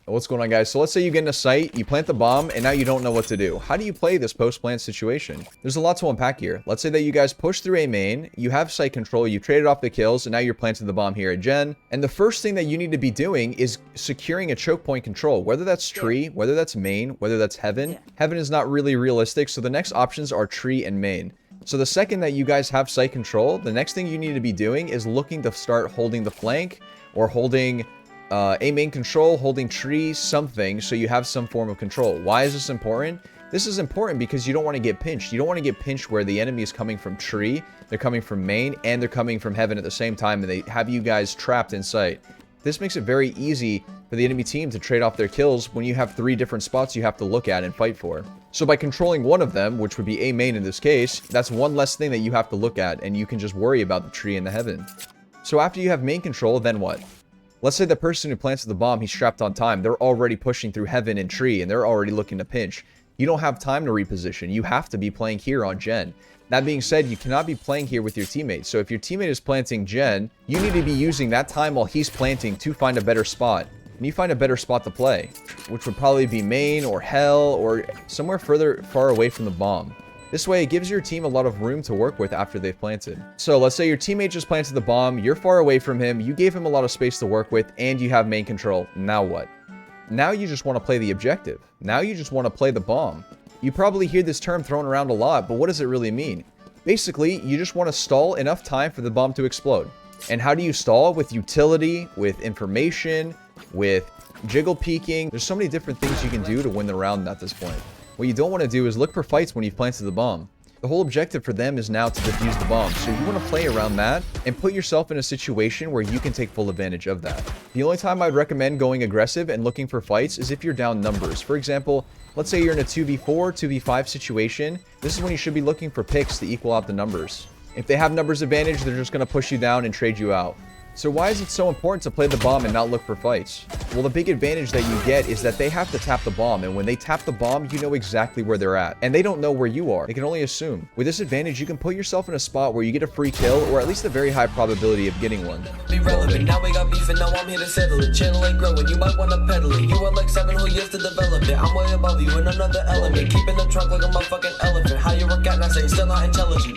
What's going on, guys? So let's say you get in a site, you plant the bomb, and now you don't know what to do. How do you play this post-plant situation? There's a lot to unpack here. Let's say that you guys push through a main, you have site control, you traded off the kills, and now you're planting the bomb here at Gen. And the first thing that you need to be doing is securing a choke point control, whether that's tree, whether that's main, whether that's heaven. Heaven is not really realistic, so the next options are tree and main. So the second that you guys have site control, the next thing you need to be doing is looking to start holding the flank or holding a main control, holding tree, something, so you have some form of control. Why is this important? This is important because you don't want to get pinched. You don't want to get pinched where the enemy is coming from tree, they're coming from main, and they're coming from heaven at the same time, and they have you guys trapped in sight. This makes it very easy for the enemy team to trade off their kills when you have 3 different spots you have to look at and fight for. So by controlling one of them, which would be a main in this case, that's one less thing that you have to look at, and you can just worry about the tree and the heaven. So after you have main control, then what? Let's say the person who planted the bomb, he's strapped on time. They're already pushing through heaven and tree, and they're already looking to pinch. You don't have time to reposition. You have to be playing here on Gen. That being said, you cannot be playing here with your teammate. So if your teammate is planting Gen, you need to be using that time while he's planting to find a better spot. And you find a better spot to play, which would probably be main or hell or somewhere far away from the bomb. This way, it gives your team a lot of room to work with after they've planted. So let's say your teammate just planted the bomb, you're far away from him, you gave him a lot of space to work with, and you have main control. Now what? Now you just want to play the objective. Now you just want to play the bomb. You probably hear this term thrown around a lot, but what does it really mean? Basically, you just want to stall enough time for the bomb to explode. And how do you stall? With utility, with information, with jiggle peeking. There's so many different things you can do to win the round at this point. What you don't want to do is look for fights when you've planted the bomb. The whole objective for them is now to defuse the bomb, so you want to play around that and put yourself in a situation where you can take full advantage of that. The only time I'd recommend going aggressive and looking for fights is if you're down numbers. For example, let's say you're in a 2v4, 2v5 situation. This is when you should be looking for picks to equal out the numbers. If they have numbers advantage, they're just going to push you down and trade you out. So why is it so important to play the bomb and not look for fights? Well, the big advantage that you get is that they have to tap the bomb, and when they tap the bomb, you know exactly where they're at. And they don't know where you are. They can only assume. With this advantage, you can put yourself in a spot where you get a free kill, or at least a very high probability of getting one. Be relevant. Now we got beef and now I'm here to settle it. Channel ain't growing, you might wanna pedal it. You are like 7 whole years to develop it. I'm way above you in another element. Keeping the trunk like a motherfucking elephant. How you work out, not saying still not intelligent.